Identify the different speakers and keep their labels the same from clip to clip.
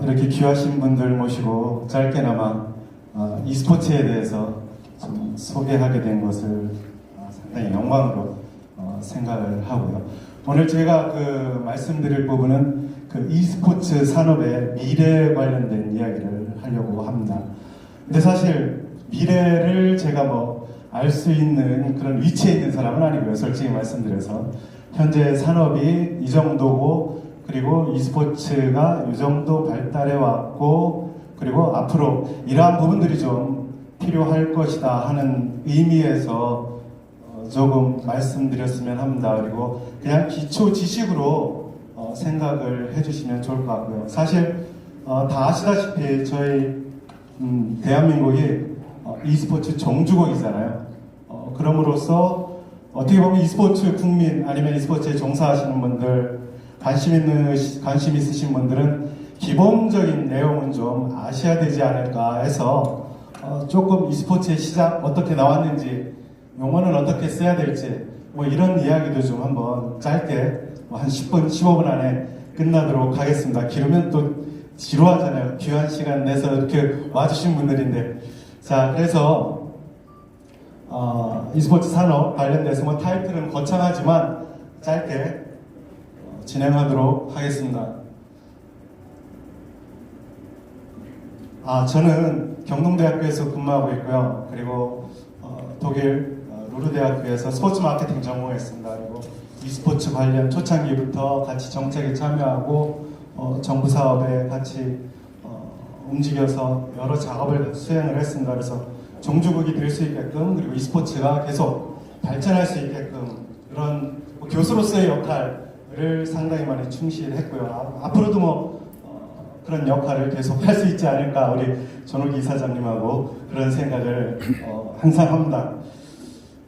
Speaker 1: 이렇게 귀하신 분들 모시고 짧게나마 e스포츠에 대해서 좀 소개하게 된 것을 상당히 영광으로 생각을 하고요. 오늘 제가 말씀드릴 부분은 e스포츠 산업의 미래에 관련된 이야기를 하려고 합니다. 근데 사실 미래를 제가 알 수 있는 그런 위치에 있는 사람은 아니고요. 솔직히 말씀드려서 현재 산업이 이 정도고, 그리고 e스포츠가 이 정도 발달해 왔고, 그리고 앞으로 이러한 부분들이 좀 필요할 것이다 하는 의미에서 조금 말씀드렸으면 합니다. 그리고 그냥 기초 지식으로 생각을 해주시면 좋을 것 같고요. 사실 다 아시다시피 저희 대한민국이 e스포츠 종주국이잖아요. 그럼으로써 어떻게 보면 e스포츠 국민, 아니면 e스포츠에 종사하시는 분들, 관심 있으신 분들은 기본적인 내용은 좀 아셔야 되지 않을까 해서 조금 e스포츠의 시작 어떻게 나왔는지, 용어는 어떻게 써야 될지 이런 이야기도 좀 한번 짧게 한 10분, 15분 안에 끝나도록 하겠습니다. 길으면 또 지루하잖아요. 귀한 시간 내서 이렇게 와주신 분들인데. 자, 그래서 e스포츠 산업 관련돼서 타이틀은 거창하지만 짧게 진행하도록 하겠습니다. 저는 경동대학교에서 근무하고 있고요. 그리고 독일 루르대학교에서 스포츠 마케팅 전공했습니다. 그리고 e스포츠 관련 초창기부터 같이 정책에 참여하고 정부 사업에 같이 움직여서 여러 작업을 수행을 했습니다. 그래서 종주국이 될 수 있게끔, 그리고 e스포츠가 계속 발전할 수 있게끔 그런 교수로서의 역할을 상당히 많이 충실했고요. 앞으로도 그런 역할을 계속 할 수 있지 않을까, 우리 전호기 이사장님하고 그런 생각을 항상 합니다.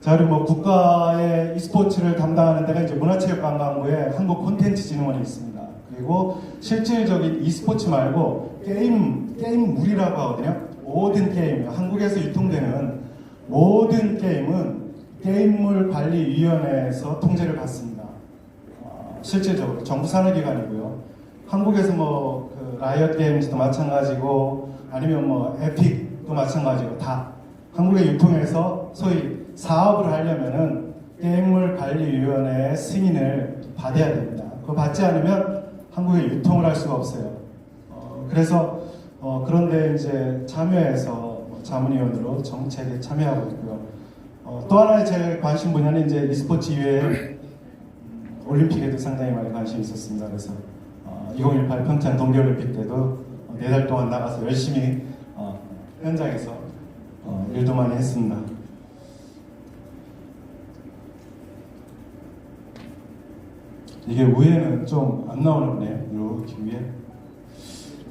Speaker 1: 자, 그리고 국가의 e스포츠를 담당하는 데가 이제 문화체육관광부에 한국콘텐츠진흥원이 있습니다. 그리고 실질적인 e스포츠 말고 게임물이라고 하거든요. 모든 게임, 한국에서 유통되는 모든 게임은 게임물관리위원회에서 통제를 받습니다. 실질적으로 정부 산하기관이고요. 한국에서 라이엇 게임즈도 마찬가지고, 아니면 에픽도 마찬가지고, 다 한국의 유통에서 소위 사업을 하려면은 게임물관리위원회의 승인을 받아야 됩니다. 그거 받지 않으면 한국에 유통을 할 수가 없어요. 그래서 그런데 이제 참여해서 자문위원으로 정책에 참여하고 있고요. 또 하나의 제 관심 분야는 이제 e스포츠 이외에 올림픽에도 상당히 많이 관심이 있었습니다. 그래서 2018 평창 동계올림픽 때도 4달 동안 나가서 열심히 현장에서 일도 많이 했습니다. 이게 위에는 좀 안 나오나 보네요. 이렇게 위에.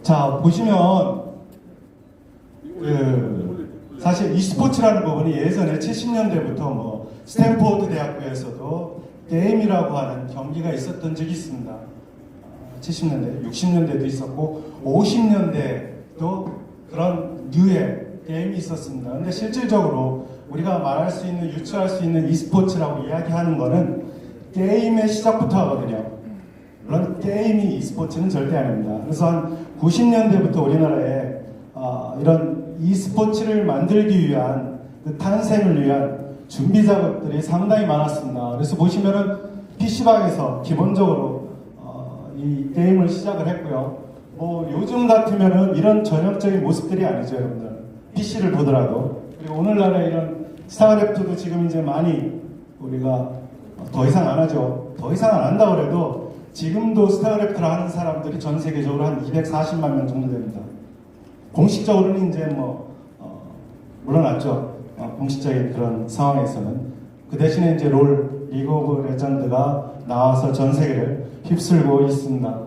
Speaker 1: 자, 보시면 사실 e스포츠라는 부분이 예전에 70년대부터 스탠포드 대학교에서도 게임이라고 하는 경기가 있었던 적이 있습니다. 70년대, 60년대도 있었고 50년대도 그런 류의 게임이 있었습니다. 근데 실질적으로 우리가 말할 수 있는, 유추할 수 있는 e스포츠라고 이야기하는 거는 게임의 시작부터 하거든요. 물론 게임이 e스포츠는 절대 아닙니다. 그래서 한 90년대부터 우리나라에 이런 e스포츠를 만들기 위한, 탄생을 위한 준비 작업들이 상당히 많았습니다. 그래서 보시면은 PC방에서 기본적으로 이 게임을 시작을 했고요. 요즘 같으면은 이런 전형적인 모습들이 아니죠, 여러분들. PC를 보더라도. 그리고 오늘날의 이런 스타크래프트도 지금 이제 많이 우리가 더 이상 안 하죠. 더 이상 안 한다고 해도 지금도 스타크래프트를 하는 사람들이 전 세계적으로 한 240만 명 정도 됩니다. 공식적으로는 이제 물러났죠. 공식적인 그런 상황에서는. 그 대신에 이제 리그 오브 레전드가 나와서 전 세계를 휩쓸고 있습니다.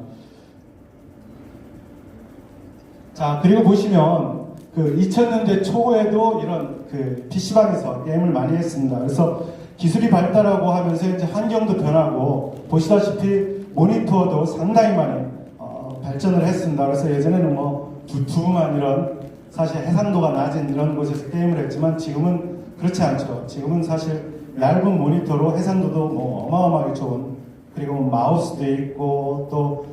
Speaker 1: 자, 그리고 보시면 2000년대 초에도 이런 PC방에서 게임을 많이 했습니다. 그래서 기술이 발달하고 하면서 이제 환경도 변하고, 보시다시피 모니터도 상당히 많이 발전을 했습니다. 그래서 예전에는 두툼한 이런, 사실 해상도가 낮은 이런 곳에서 게임을 했지만 지금은 그렇지 않죠. 지금은 사실 얇은 모니터로 해상도도 어마어마하게 좋은 그리고 마우스도 있고 또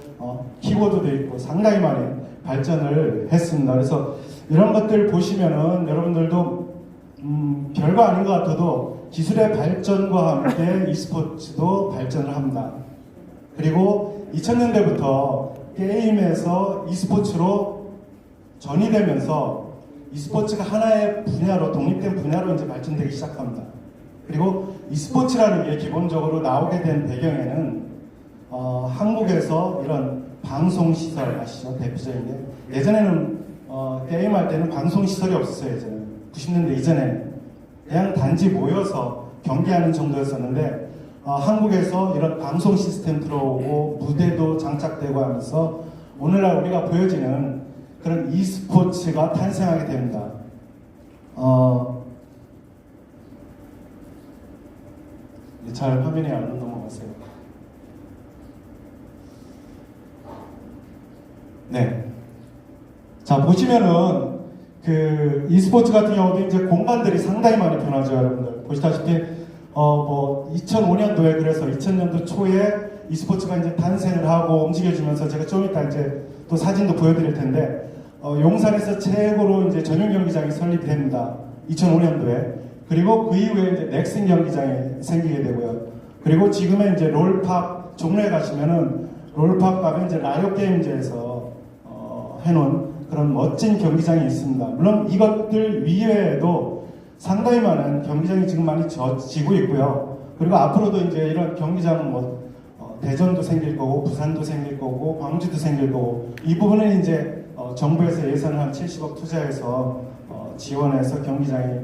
Speaker 1: 키보드도 있고 상당히 많이 발전을 했습니다. 그래서 이런 것들 보시면은 여러분들도 별거 아닌 것 같아도 기술의 발전과 함께 e스포츠도 발전을 합니다. 그리고 2000년대부터 게임에서 e스포츠로 전이되면서 e스포츠가 하나의 분야로 독립된 분야로 이제 발전되기 시작합니다. 그리고 e스포츠라는 게 기본적으로 나오게 된 배경에는 한국에서 이런 방송시설 아시죠? 대표적인 게 예전에는 게임할 때는 방송시설이 없었어요. 예전에는 90년대 이전에는 그냥 단지 모여서 경기하는 정도였었는데 한국에서 이런 방송 시스템 들어오고 무대도 장착되고 하면서 오늘날 우리가 보여지는 그런 e스포츠가 탄생하게 됩니다. 잘 화면이 안 넘어가세요. 네. 자, 보시면은 그 e스포츠 같은 경우도 이제 공간들이 상당히 많이 변하죠, 여러분들. 보시다시피 2005년도에 그래서 2000년도 초에 e스포츠가 이제 탄생을 하고 움직여지면서 제가 좀 이따 이제 또 사진도 보여드릴 텐데 용산에서 최고로 이제 전용 경기장이 설립됩니다. 2005년도에. 그리고 그 이후에 이제 넥슨 경기장이 생기게 되고요. 그리고 지금의 이제 롤팝 종로에 가시면은 롤팝 가면 이제 라이엇 게임즈에서 해놓은 그런 멋진 경기장이 있습니다. 물론 이것들 이외에도 상당히 많은 경기장이 지금 많이 지고 있고요. 그리고 앞으로도 이제 이런 경기장은 대전도 생길 거고, 부산도 생길 거고, 광주도 생길 거고, 이 부분은 이제 정부에서 예산을 한 70억 투자해서 지원해서 경기장이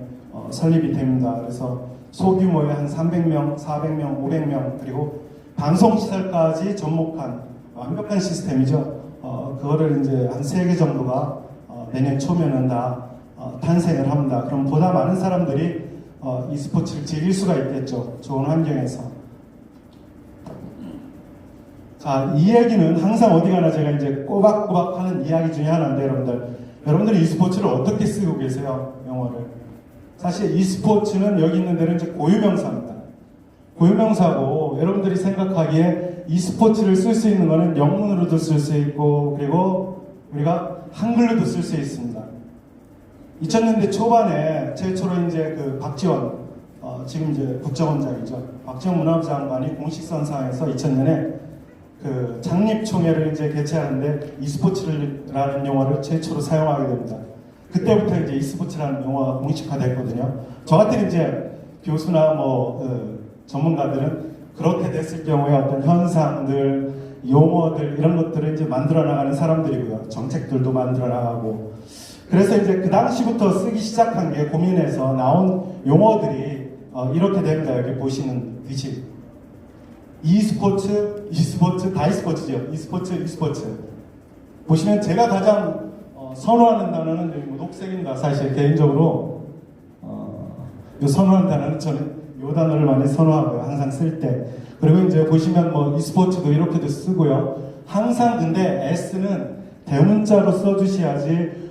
Speaker 1: 설립이 됩니다. 그래서 소규모의 한 300명, 400명, 500명, 그리고 방송시설까지 접목한 완벽한 시스템이죠. 그거를 이제 한 3개 정도가 내년 초면은 다 탄생을 합니다. 그럼 보다 많은 사람들이 e스포츠를 즐길 수가 있겠죠. 좋은 환경에서. 자, 이 얘기는 항상 어디 가나 제가 이제 꼬박꼬박 하는 이야기 중에 하나인데, 여러분들이 e스포츠를 어떻게 쓰고 계세요? 용어를. 사실 e스포츠는 여기 있는 데는 이제 고유명사입니다. 고유명사고, 여러분들이 생각하기에 e스포츠를 쓸 수 있는 거는 영문으로도 쓸 수 있고, 그리고 우리가 한글로도 쓸 수 있습니다. 2000년대 초반에 최초로 이제 그 박지원, 지금 이제 국정원장이죠. 박지원 문화부 장관이 공식 선상에서 2000년에 그 창립총회를 이제 개최하는데 e스포츠라는 용어를 최초로 사용하게 됩니다. 그때부터 이제 e스포츠라는 용어가 공식화됐거든요. 저 같은 이제 교수나 전문가들은 그렇게 됐을 경우에 어떤 현상들, 용어들 이런 것들을 이제 만들어 나가는 사람들이고요. 정책들도 만들어 나가고. 그래서 이제 그 당시부터 쓰기 시작한 게 고민해서 나온 용어들이 이렇게 됩니다. 여기 보시는 듯이 e스포츠, 다 e스포츠죠. e스포츠. 보시면 제가 가장 선호하는 단어는 녹색입니다. 사실 개인적으로 선호하는 단어는 저는 이 단어를 많이 선호하고요. 항상 쓸 때. 그리고 이제 보시면 e스포츠도 이렇게도 쓰고요. 항상 근데 S는 대문자로 써주셔야지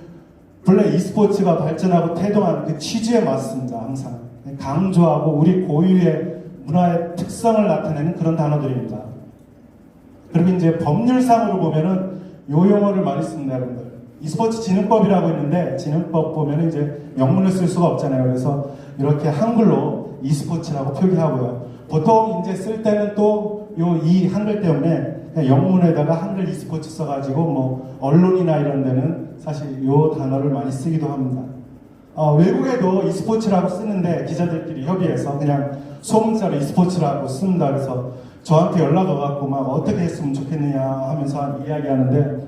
Speaker 1: 본래 e스포츠가 발전하고 태동한 그 취지에 맞습니다. 항상 강조하고 우리 고유의 문화의 특성을 나타내는 그런 단어들입니다. 그리고 이제 법률상으로 보면은 요 용어를 많이 씁니다, 여러분들. e스포츠 진흥법이라고 있는데 진흥법 보면은 이제 영문을 쓸 수가 없잖아요. 그래서 이렇게 한글로 e스포츠라고 표기하고요. 보통 이제 쓸 때는 또 이 한글 때문에 그냥 영문에다가 한글 e스포츠 써가지고 언론이나 이런 데는 사실 요 단어를 많이 쓰기도 합니다. 외국에도 e스포츠라고 쓰는데 기자들끼리 협의해서 그냥 소문자로 e스포츠라고 씁니다. 그래서 저한테 연락 와갖고 어떻게 했으면 좋겠느냐 하면서 이야기하는데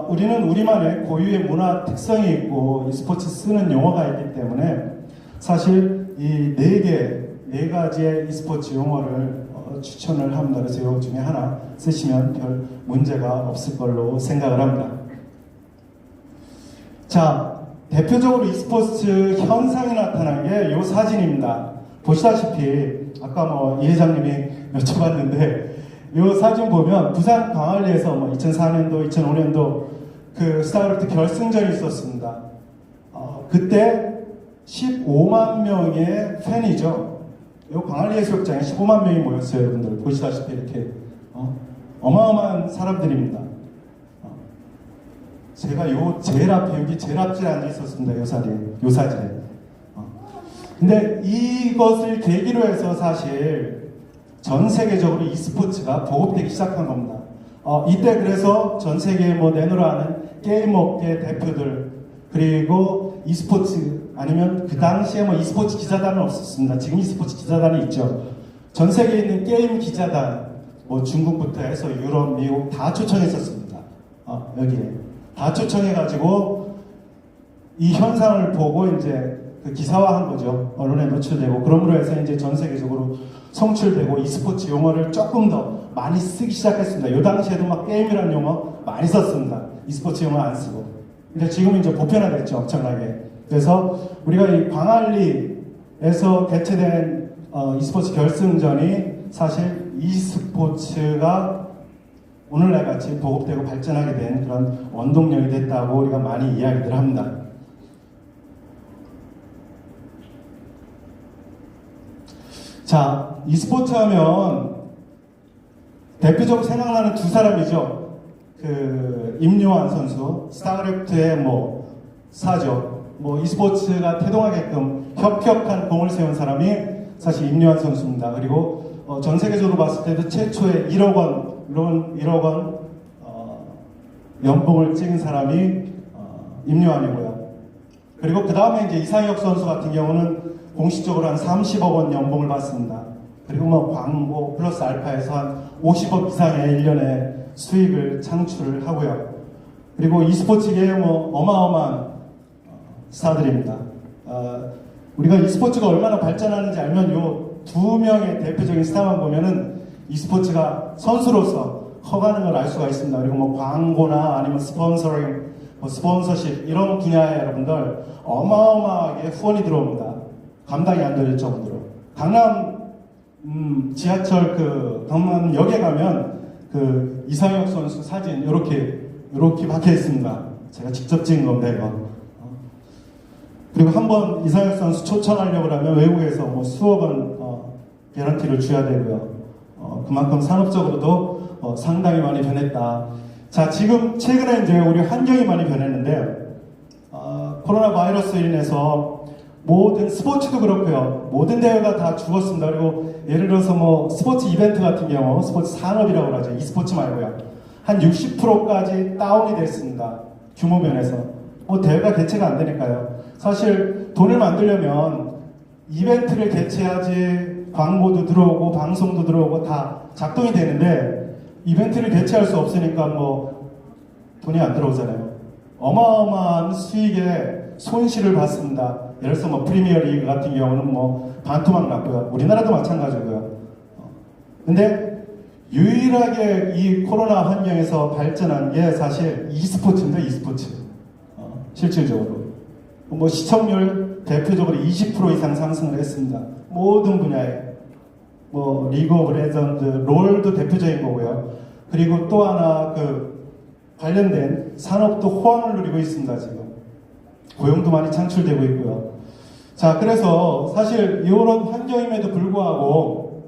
Speaker 1: 우리는 우리만의 고유의 문화 특성이 있고 e스포츠 쓰는 용어가 있기 때문에 사실 이 네 가지의 e스포츠 용어를 추천을 합니다. 그래서 이 중에 하나 쓰시면 별 문제가 없을 걸로 생각을 합니다. 자, 대표적으로 e스포츠 현상이 나타난 게 이 사진입니다. 보시다시피 아까 이 회장님이 여쭤봤는데 이 사진 보면 부산 광안리에서 2004년도, 2005년도 그 스타크래프트 결승전이 있었습니다. 그때 15만 명의 팬이죠. 이 광안리 해수욕장에 15만 명이 모였어요. 여러분들 보시다시피 이렇게 어마어마한 사람들입니다. 제가 제일 앞에 여기 제일 앞줄에 앉아 있었습니다. 요 사진에. 근데 이것을 계기로 해서 사실 전 세계적으로 e스포츠가 보급되기 시작한 겁니다. 이때 그래서 전 세계에 뭐 내놓으라는 게임 업계 대표들 그리고 e스포츠 아니면 그 당시에 뭐 e스포츠 기자단은 없었습니다. 지금 e스포츠 기자단이 있죠. 전 세계에 있는 게임 기자단 뭐 중국부터 해서 유럽, 미국 다 초청했었습니다. 여기에 다 초청해가지고 이 현상을 보고 이제 그 기사화한 거죠. 언론에 노출되고 그러므로 해서 이제 전 세계적으로 성출되고 e스포츠 용어를 조금 더 많이 쓰기 시작했습니다. 이 당시에도 막 게임이라는 용어 많이 썼습니다. e스포츠 용어 안 쓰고. 근데 지금 이제 보편화됐죠. 엄청나게. 그래서 우리가 이 광안리에서 개최된 e스포츠 결승전이 사실 e스포츠가 오늘날 같이 보급되고 발전하게 된 그런 원동력이 됐다고 우리가 많이 이야기들 합니다. 자, e스포츠 하면 대표적으로 생각나는 두 사람이죠. 그 임요한 선수, 스타크래프트의 뭐 사죠. 뭐 e스포츠가 태동하게끔 혁혁한 공을 세운 사람이 사실 임요한 선수입니다. 그리고 전 세계적으로 봤을 때도 최초의 1억 원 연봉을 찍은 사람이 임요한이고요. 그리고 그 다음에 이제 이상혁 선수 같은 경우는 공식적으로 한 30억 원 연봉을 받습니다. 그리고 뭐 광고 플러스 알파에서 한 50억 이상의 1년에 수익을 창출을 하고요. 그리고 e스포츠계에 뭐 어마어마한 스타들입니다. 우리가 e스포츠가 얼마나 발전하는지 알면 요 두 명의 대표적인 스타만 보면은 e스포츠가 선수로서 커가는 걸 알 수가 있습니다. 그리고 뭐 광고나 아니면 스폰서링, 뭐 스폰서십 이런 분야에 여러분들 어마어마하게 후원이 들어옵니다. 감당이 안 될 정도로. 강남 지하철 그 강남역에 가면 그 이상혁 선수 사진 이렇게 박혀 있습니다. 제가 직접 찍은 겁니다, 이거. 그리고 한번 이상혁 선수 초청하려고 하면 외국에서 뭐 수억 원 개런티를 줘야 되고요. 그만큼 산업적으로도 상당히 많이 변했다. 자, 지금 최근에 이제 우리 환경이 많이 변했는데 코로나 바이러스로 인해서 모든 스포츠도 그렇고요. 모든 대회가 다 죽었습니다. 그리고 예를 들어서 뭐 스포츠 이벤트 같은 경우 스포츠 산업이라고 하죠. e스포츠 말고요. 한 60%까지 다운이 됐습니다. 규모 면에서. 뭐 대회가 개최가 안 되니까요. 사실 돈을 만들려면 이벤트를 개최하지 광고도 들어오고 방송도 들어오고 다 작동이 되는데 이벤트를 개최할 수 없으니까 뭐 돈이 안 들어오잖아요. 어마어마한 수익에 손실을 받습니다. 예를 들어서 뭐 프리미어 리그 같은 경우는 뭐 반토막 났고요. 우리나라도 마찬가지고요. 근데 유일하게 이 코로나 환경에서 발전한 게 사실 e스포츠입니다. e스포츠. 실질적으로. 뭐 시청률 대표적으로 20% 이상 상승을 했습니다. 모든 분야에. 뭐 리그 오브 레전드, 롤도 대표적인 거고요. 그리고 또 하나 그 관련된 산업도 호황을 누리고 있습니다. 지금. 고용도 많이 창출되고 있고요. 자, 그래서 사실 이런 환경임에도 불구하고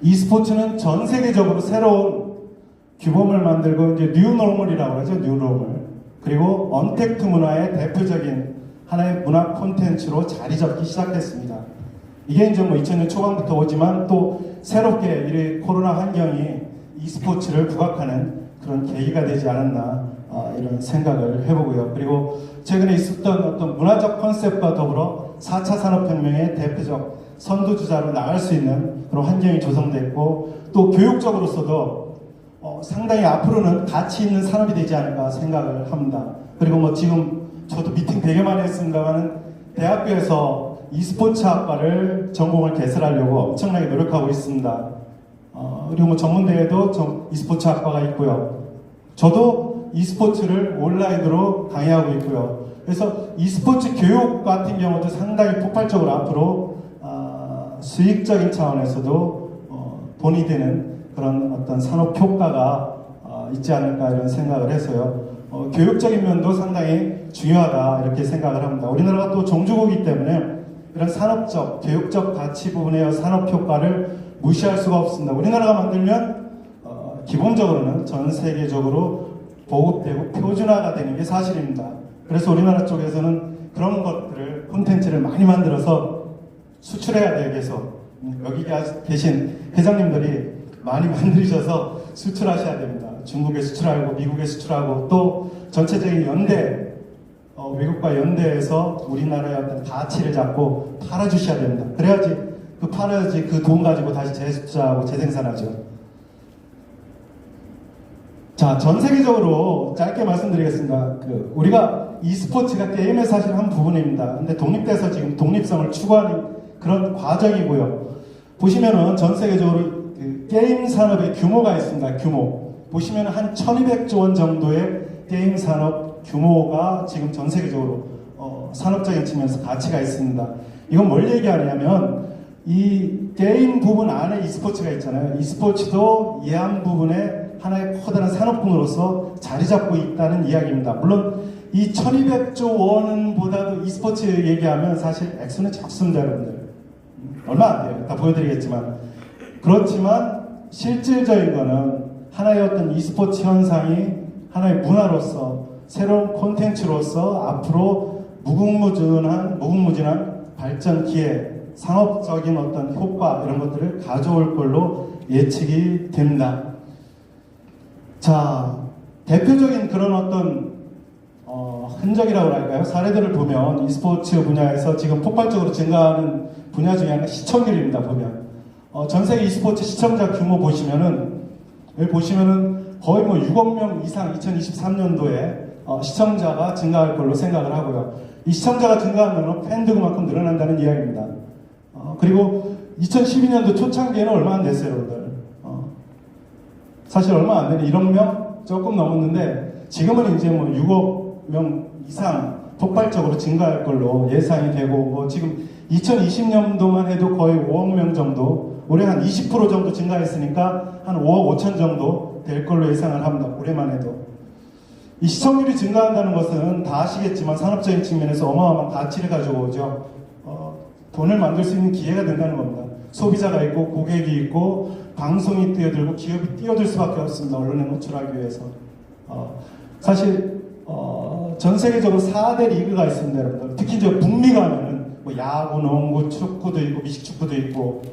Speaker 1: e스포츠는 전 세계적으로 새로운 규범을 만들고 이제 뉴노멀이라고 하죠. 뉴노멀. 그리고 언택트 문화의 대표적인 하나의 문화 콘텐츠로 자리 잡기 시작했습니다. 이게 이제 뭐 2000년 초반부터 오지만 또 새롭게 이 코로나 환경이 e스포츠를 부각하는 그런 계기가 되지 않았나 이런 생각을 해보고요. 그리고 최근에 있었던 어떤 문화적 컨셉과 더불어 4차 산업혁명의 대표적 선두주자로 나갈 수 있는 그런 환경이 조성됐고 또 교육적으로서도 상당히 앞으로는 가치 있는 산업이 되지 않을까 생각을 합니다. 그리고 뭐 지금 저도 미팅 되게 많이 했습니다만은 대학교에서 e스포츠 학과를 전공을 개설하려고 엄청나게 노력하고 있습니다. 그리고 뭐 전문대회도 e스포츠 학과가 있고요. 저도 e스포츠를 온라인으로 강의하고 있고요. 그래서 e스포츠 교육 같은 경우도 상당히 폭발적으로 앞으로 수익적인 차원에서도 돈이 되는 그런 어떤 산업 효과가 있지 않을까 이런 생각을 해서요. 교육적인 면도 상당히 중요하다 이렇게 생각을 합니다. 우리나라가 또 종주국이기 때문에 이런 산업적, 교육적 가치 부분의 산업 효과를 무시할 수가 없습니다. 우리나라가 만들면 기본적으로는 전 세계적으로 보급되고 표준화가 되는 게 사실입니다. 그래서 우리나라 쪽에서는 그런 것들을 콘텐츠를 많이 만들어서 수출해야 되겠어. 여기 계신 회장님들이 많이 만드셔서 수출하셔야 됩니다. 중국에 수출하고 미국에 수출하고 또 전체적인 연대, 외국과 연대해서 우리나라의 어떤 가치를 잡고 팔아주셔야 됩니다. 그래야지 그 돈 가지고 다시 재수출하고 재생산하죠. 자, 전 세계적으로 짧게 말씀드리겠습니다. 우리가 e스포츠가 게임의 사실 한 부분입니다. 근데 독립돼서 지금 독립성을 추구하는 그런 과정이고요. 보시면은 전 세계적으로 게임 산업의 규모가 있습니다. 규모. 보시면은 한 1200조 원 정도의 게임 산업 규모가 지금 전 세계적으로 산업적인 측면에서 가치가 있습니다. 이건 뭘 얘기하냐면 이 게임 부분 안에 e스포츠가 있잖아요. e스포츠도 이 한 부분에 하나의 커다란 산업군으로서 자리 잡고 있다는 이야기입니다. 물론 이 1200조 원보다도 e스포츠 얘기하면 사실 액수는 적습니다, 여러분들. 얼마 안 돼요. 다 보여드리겠지만. 그렇지만 실질적인 거는 하나의 어떤 e스포츠 현상이 하나의 문화로서 새로운 콘텐츠로서 앞으로 무궁무진한 발전 기회, 상업적인 어떤 효과 이런 것들을 가져올 걸로 예측이 됩니다. 자, 대표적인 그런 어떤 흔적이라고 할까요? 사례들을 보면 e스포츠 분야에서 지금 폭발적으로 증가하는 분야 중에 하나가 시청률입니다. 보면 전 세계 e스포츠 시청자 규모 보시면은 여기 보시면은 거의 뭐 6억 명 이상 2023년도에 시청자가 증가할 걸로 생각을 하고요. 이 시청자가 증가하면 팬도 그만큼 늘어난다는 이야기입니다. 그리고 2012년도 초창기에는 얼마 안 됐어요, 여러분들. 사실 얼마 안 되는 1억 명 조금 넘었는데 지금은 이제 뭐 6억 명 이상 폭발적으로 증가할 걸로 예상이 되고 뭐 지금 2020년도만 해도 거의 5억 명 정도 올해 한 20% 정도 증가했으니까 한 5억 5천 정도 될 걸로 예상을 합니다. 올해만 해도. 이 시청률이 증가한다는 것은 다 아시겠지만 산업적인 측면에서 어마어마한 가치를 가지고 오죠. 돈을 만들 수 있는 기회가 된다는 겁니다. 소비자가 있고 고객이 있고 방송이 뛰어들고 기업이 뛰어들 수밖에 없습니다. 언론에 노출하기 위해서. 사실 전 세계적으로 4대 리그가 있습니다, 여러분들. 특히 이제 북미 가면은 뭐 야구, 농구, 축구도 있고 미식축구도 있고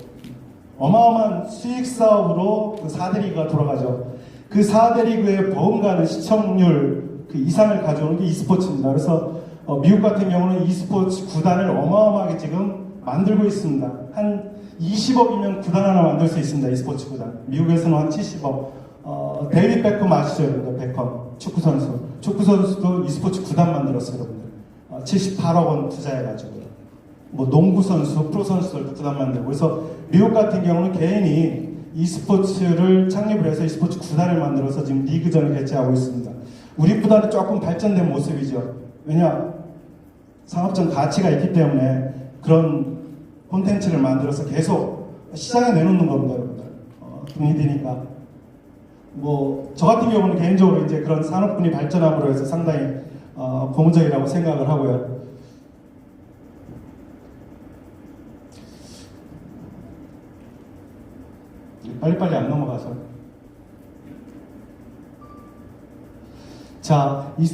Speaker 1: 어마어마한 수익 사업으로 그 4대 리그가 돌아가죠. 그 4대 리그의 버금가는 시청률 그 이상을 가져오는 게 e스포츠입니다. 그래서 미국 같은 경우는 e스포츠 구단을 어마어마하게 지금 만들고 있습니다. 한 20억이면 구단 하나 만들 수 있습니다. e스포츠 구단. 미국에서는 한 70억. 데이빗 베컴 아시죠, 여러분들? 베컴. 축구선수. 축구선수도 e스포츠 구단 만들었어요, 여러분들. 78억 원 투자해가지고. 뭐 농구선수, 프로선수들도 구단 만들고. 그래서 미국 같은 경우는 개인이 e스포츠를 창립을 해서 e스포츠 구단을 만들어서 지금 리그전을 개최하고 있습니다. 우리보다는 조금 발전된 모습이죠. 왜냐? 상업적 가치가 있기 때문에 그런 콘텐츠를 만들어서 계속 시장에 내놓는 겁니다, 여러분들. 돈이 되니까. 뭐, 저 같은 경우는 개인적으로 이제 그런 산업군이 발전함으로 해서 상당히 고무적이라고 생각을 하고요. 빨리빨리 안 넘어가서. 자, 이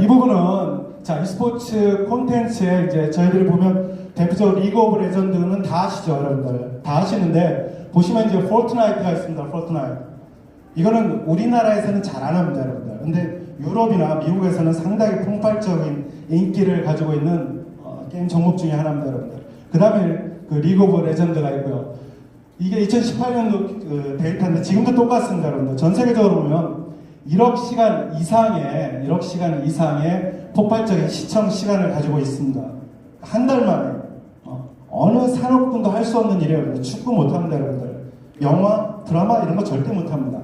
Speaker 1: 부분은 e스포츠 콘텐츠에 이제 저희들이 보면 대표적으로 리그 오브 레전드는 다 아시죠, 여러분들? 다 아시는데 보시면 이제 포트나이트가 있습니다. 포트나이트. 이거는 우리나라에서는 잘 안 합니다, 여러분들. 근데 유럽이나 미국에서는 상당히 폭발적인 인기를 가지고 있는 게임 종목 중에 하나입니다, 여러분들. 그 다음에 그 리그 오브 레전드가 있고요. 이게 2018년도 그 데이터인데 지금도 똑같습니다, 여러분들. 전 세계적으로 보면 1억 시간 이상의 폭발적인 시청 시간을 가지고 있습니다. 한 달 만에 어느 산업군도 할 수 없는 일이에요. 축구 못합니다, 여러분들. 영화, 드라마 이런 거 절대 못합니다.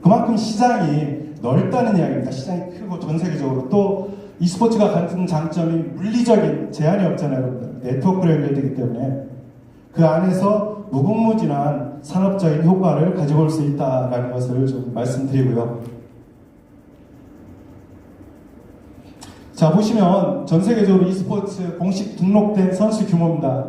Speaker 1: 그만큼 시장이 넓다는 이야기입니다. 시장이 크고 전 세계적으로. 또 e스포츠가 가진 장점이 물리적인 제한이 없잖아요, 여러분들. 네트워크로 연결되기 때문에 그 안에서 무궁무진한 산업적인 효과를 가지고 올 수 있다는 것을 좀 말씀드리고요. 자, 자, 보시면 전 세계적으로 e스포츠 공식 등록된 선수 규모입니다.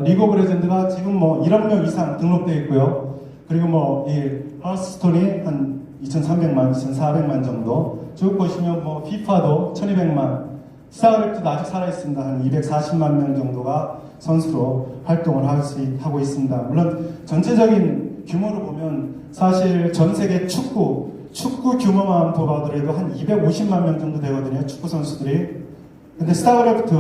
Speaker 1: 리그 오브 레전드가 지금 뭐 1억 명 이상 등록되어 있고요. 그리고 뭐 이 하스스톤이 한 2,300만, 2,400만 정도. 쭉 보시면 뭐 피파도 1,200만, 스타크래프트도 아직 살아있습니다. 한 240만 명 정도가 선수로 활동을 하고 있습니다. 물론 전체적인 규모로 보면 사실 전 세계 축구 규모만 보더라도 한 250만 명 정도 되거든요. 축구 선수들이. 근데 스타크래프트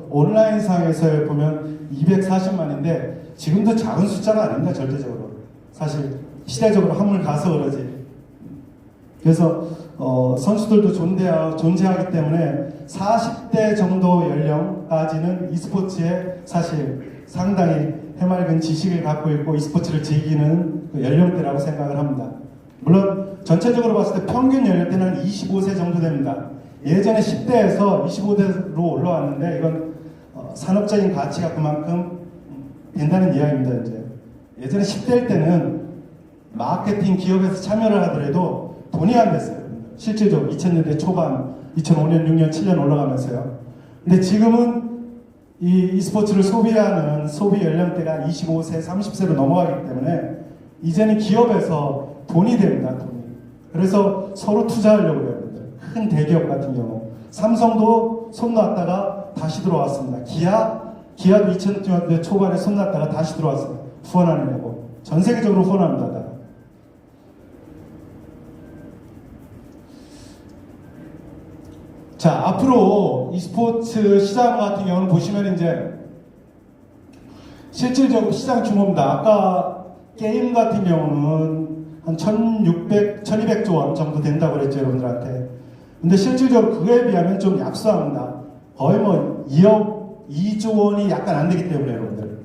Speaker 1: 온라인상에서 보면 240만인데 지금도 작은 숫자가 아닙니다. 절대적으로. 사실 시대적으로 한물 가서 그러지. 그래서 선수들도 존재하기 때문에 40대 정도 연령까지는 e스포츠에 사실 상당히 해맑은 지식을 갖고 있고 e스포츠를 즐기는 그 연령대라고 생각을 합니다. 물론 전체적으로 봤을 때 평균 연령대는 한 25세 정도 됩니다. 예전에 10대에서 25대로 올라왔는데 이건 산업적인 가치가 그만큼 된다는 이야기입니다. 이제 예전에 10대일 때는 마케팅 기업에서 참여를 하더라도 돈이 안 됐어요. 실질적으로 2000년대 초반, 2005년, 6년, 7년 올라가면서요. 근데 지금은 이 e스포츠를 소비하는 소비 연령대가 25세, 30세로 넘어가기 때문에 이제는 기업에서 돈이 됩니다. 돈이. 그래서 서로 투자하려고 해요. 큰 대기업 같은 경우. 삼성도 손 놨다가 다시 들어왔습니다. 기아도 2000년대 초반에 손 놨다가 다시 들어왔습니다. 후원하느냐고. 전 세계적으로 후원합니다. 자, 앞으로 e스포츠 시장 같은 경우는 보시면 이제 실질적으로 시장 규모입니다. 아까 게임 같은 경우는 한 1200조 원 정도 된다고 그랬죠, 여러분들한테. 근데 실질적으로 그거에 비하면 좀 약소합니다. 거의 뭐 2조 원이 약간 안 되기 때문에, 여러분들.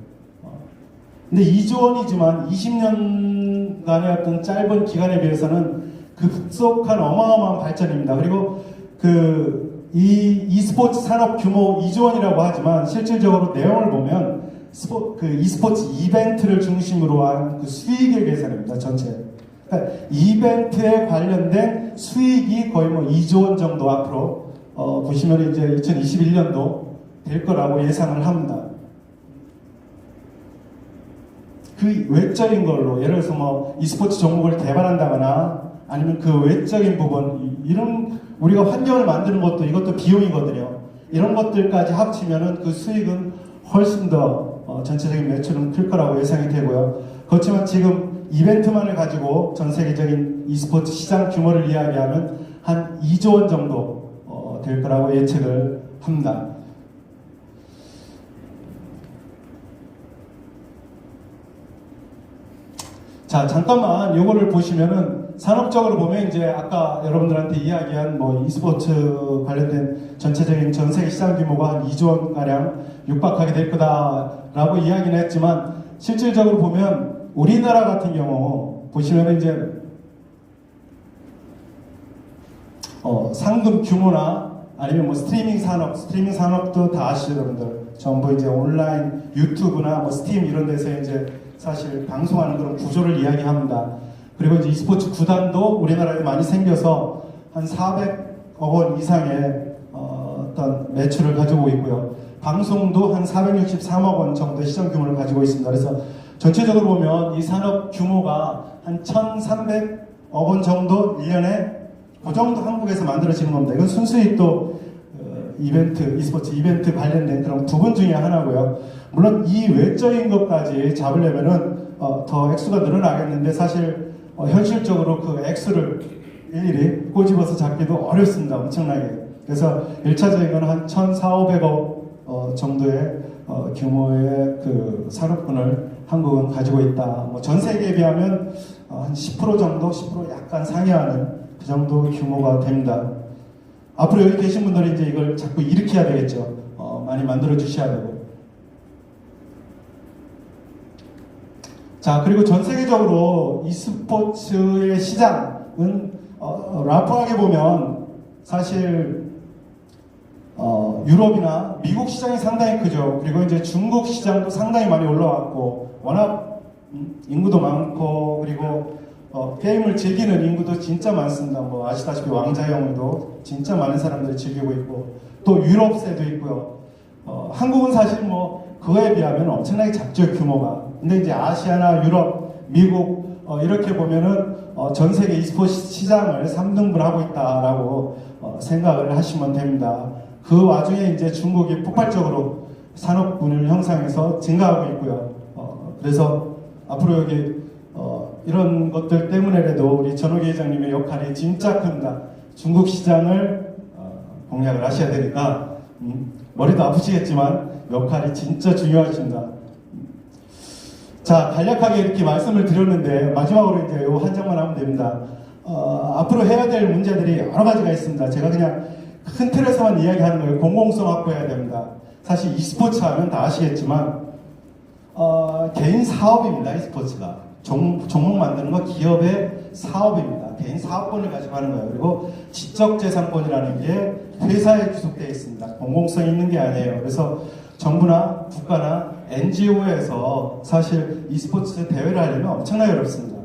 Speaker 1: 근데 2조 원이지만 20년간의 어떤 짧은 기간에 비해서는 급속한 어마어마한 발전입니다. 그리고 이 e스포츠 산업 규모 2조 원이라고 하지만 실질적으로 내용을 보면 e스포츠 이벤트를 중심으로 한 그 수익의 계산입니다. 전체. 그러니까 이벤트에 관련된 수익이 거의 뭐 2조 원 정도 앞으로 보시면 이제 2021년도 될 거라고 예상을 합니다. 그 외적인 걸로 예를 들어서 뭐 e스포츠 종목을 개발한다거나 아니면 그 외적인 부분 이런 우리가 환경을 만드는 것도 이것도 비용이거든요. 이런 것들까지 합치면은 그 수익은 훨씬 더 전체적인 매출은 클 거라고 예상이 되고요. 그렇지만 지금 이벤트만을 가지고 전 세계적인 e스포츠 시장 규모를 이야기하면 한 2조 원 정도 될 거라고 예측을 합니다. 자, 잠깐만 요거를 보시면은 산업적으로 보면 이제 아까 여러분들한테 이야기한 뭐 e스포츠 관련된 전체적인 전 세계 시장 규모가 한 2조 원 가량 육박하게 될 거다라고 이야기는 했지만 실질적으로 보면 우리나라 같은 경우 보시면 이제 상금 규모나 아니면 뭐 스트리밍 산업도 다 아시죠, 여러분들. 전부 이제 온라인 유튜브나 뭐 스팀 이런 데서 이제 사실 방송하는 그런 구조를 이야기합니다. 그리고 이제 e스포츠 구단도 우리나라에 많이 생겨서 한 400억 원 이상의 어떤 매출을 가지고 있고요. 방송도 한 463억 원 정도의 시장 규모를 가지고 있습니다. 그래서 전체적으로 보면 이 산업 규모가 한 1,300억 원 정도 1년에 그 정도 한국에서 만들어지는 겁니다. 이건 순수히 또 e스포츠 이벤트 관련된 그런 부분 중에 하나고요. 물론 이 외적인 것까지 잡으려면은 더 액수가 늘어나겠는데 사실 현실적으로 그 액수를 일일이 꼬집어서 잡기도 어렵습니다. 엄청나게. 그래서 1차적인 건 한 1,400~500억 정도의 규모의 그 산업군을 한국은 가지고 있다. 뭐 전 세계에 비하면 한 10% 정도, 10% 약간 상회하는 그 정도 규모가 됩니다. 앞으로 여기 계신 분들이 이제 이걸 자꾸 일으켜야 되겠죠. 많이 만들어 주셔야 되고. 자, 그리고 전 세계적으로 e스포츠의 시장은 라프하게 보면 사실 유럽이나 미국 시장이 상당히 크죠. 그리고 이제 중국 시장도 상당히 많이 올라왔고 워낙 인구도 많고 그리고 게임을 즐기는 인구도 진짜 많습니다. 뭐 아시다시피 왕자영웅도 진짜 많은 사람들이 즐기고 있고 또 유럽세도 있고요. 한국은 사실 뭐 그거에 비하면 엄청나게 작죠, 규모가. 근데 이제 아시아나 유럽, 미국 이렇게 보면은 전 세계 e스포츠 시장을 3등분 하고 있다라고 생각을 하시면 됩니다. 그 와중에 이제 중국이 폭발적으로 산업군을 형성해서 증가하고 있고요. 그래서 앞으로 여기 이런 것들 때문에라도 우리 전호기 회장님의 역할이 진짜 큽니다. 중국 시장을 공략을 하셔야 되니까 머리도 아프시겠지만 역할이 진짜 중요하십니다. 자, 간략하게 이렇게 말씀을 드렸는데 마지막으로 이제 요 한 장만 하면 됩니다. 앞으로 해야 될 문제들이 여러 가지가 있습니다. 제가 그냥 큰 틀에서만 이야기하는 거예요. 공공성 확보해야 됩니다. 사실 e스포츠 하면 다 아시겠지만 개인 사업입니다. e스포츠가 종목 만드는 거 기업의 사업입니다. 개인 사업권을 가지고 하는 거예요. 그리고 지적재산권이라는 게 회사에 귀속되어 있습니다. 공공성이 있는 게 아니에요. 그래서 정부나 국가나 NGO에서 사실 e스포츠 대회를 하려면 엄청나게 어렵습니다.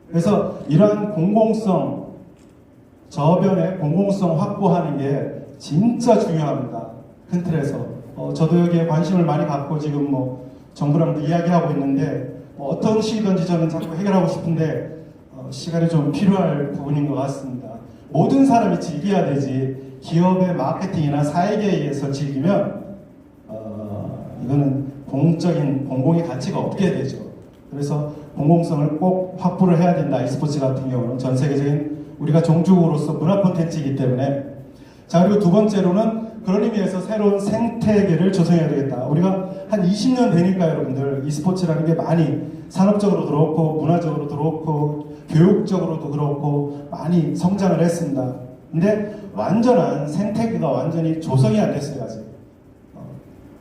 Speaker 1: 그래서 이러한 공공성, 저변의 공공성 확보하는 게 진짜 중요합니다. 큰 틀에서. 저도 여기에 관심을 많이 갖고 지금 뭐 정부랑도 이야기하고 있는데 어떤 식이든지 저는 자꾸 해결하고 싶은데 시간이 좀 필요할 부분인 것 같습니다. 모든 사람이 즐겨야 되지 기업의 마케팅이나 사익에 의해서 즐기면 이거는 공공의 가치가 없게 되죠. 그래서 공공성을 꼭 확보를 해야 된다. e스포츠 같은 경우는 전 세계적인 우리가 종주국으로서 문화 콘텐츠이기 때문에. 자, 그리고 두 번째로는 그런 의미에서 새로운 생태계를 조성해야 되겠다. 우리가 한 20년 되니까 여러분들 e스포츠라는 게 많이 산업적으로 그렇고 문화적으로 그렇고 교육적으로도 그렇고 많이 성장을 했습니다. 근데 완전한 생태계가 완전히 조성이 안 됐어요, 아직.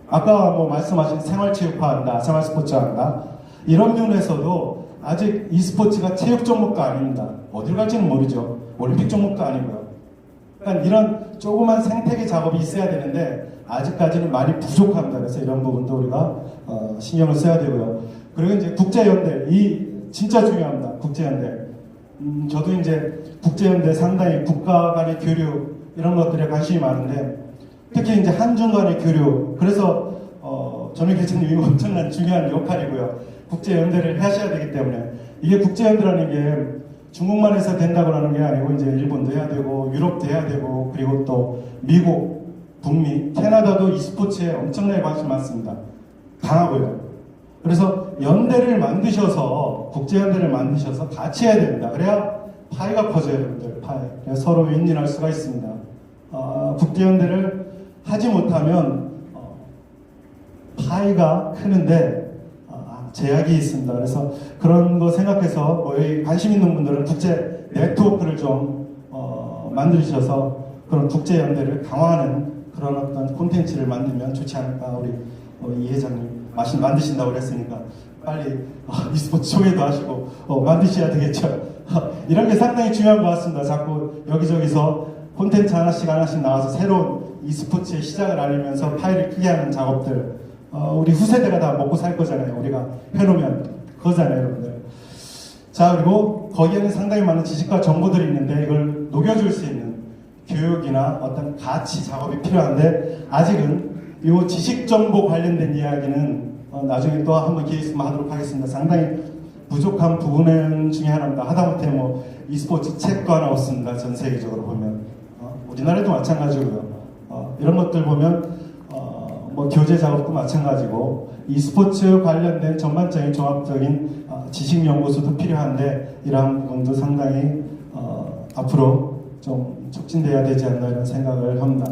Speaker 1: 아까 뭐 말씀하신 생활체육화한다, 생활스포츠화한다 이런 면에서도 아직 e스포츠가 체육 종목도 아닙니다. 어딜 갈지는 모르죠. 올림픽 종목도 아니고요. 그러니까 이런 조그만 생태계 작업이 있어야 되는데 아직까지는 많이 부족합니다. 그래서 이런 부분도 우리가 신경을 써야 되고요. 그리고 이제 국제연대, 이 진짜 중요합니다. 국제연대. 저도 이제 국제연대 상당히 국가 간의 교류 이런 것들에 관심이 많은데 특히 이제 한중 간의 교류. 그래서 전효 교수님이 엄청난 중요한 역할이고요. 국제연대를 하셔야 되기 때문에 이게 국제연대라는 게 중국만 해서 된다고 하는 게 아니고 이제 일본도 해야 되고 유럽도 해야 되고 그리고 또 미국, 북미, 캐나다도 e스포츠에 엄청나게 관심 많습니다. 강하고요. 그래서 연대를 만드셔서 국제연대를 만드셔서 같이 해야 됩니다. 그래야 파이가 커져요, 여러분들. 파이. 서로 윈윈할 수가 있습니다. 국제연대를 하지 못하면 파이가 크는데 제약이 있습니다. 그래서 그런 거 생각해서 여기 관심 있는 분들은 국제 네트워크를 좀 만드셔서 그런 국제연대를 강화하는 그런 어떤 콘텐츠를 만들면 좋지 않을까. 우리 이 회장님 만드신다고 그랬으니까 빨리 e스포츠 총회도 하시고 만드셔야 되겠죠. 이런 게 상당히 중요한 것 같습니다. 자꾸 여기저기서 콘텐츠 하나씩 나와서 새로운 e스포츠의 시작을 알리면서 파일을 크게 하는 작업들 우리 후세대가 다 먹고 살 거잖아요. 우리가 해놓으면 그거잖아요, 여러분들. 자, 그리고 거기에는 상당히 많은 지식과 정보들이 있는데 이걸 녹여줄 수 있는 교육이나 어떤 가치 작업이 필요한데 아직은 이 지식 정보 관련된 이야기는 나중에 또 한번 기회 있으면 하도록 하겠습니다. 상당히 부족한 부분 중에 하나입니다. 하다못해 뭐 e스포츠 책도 하나 없습니다. 전 세계적으로 보면 우리나라도 마찬가지고요. 이런 것들 보면 뭐 교재 작업도 마찬가지고 e스포츠 관련된 전반적인 종합적인 지식 연구소도 필요한데 이러한 부분도 상당히 앞으로 좀 촉진돼야 되지 않나 이런 생각을 합니다.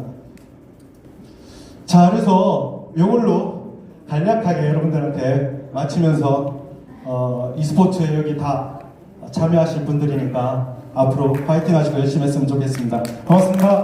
Speaker 1: 자, 그래서 이걸로 간략하게 여러분들한테 마치면서 e스포츠에 여기 다 참여하실 분들이니까 앞으로 파이팅 하시고 열심히 했으면 좋겠습니다. 고맙습니다.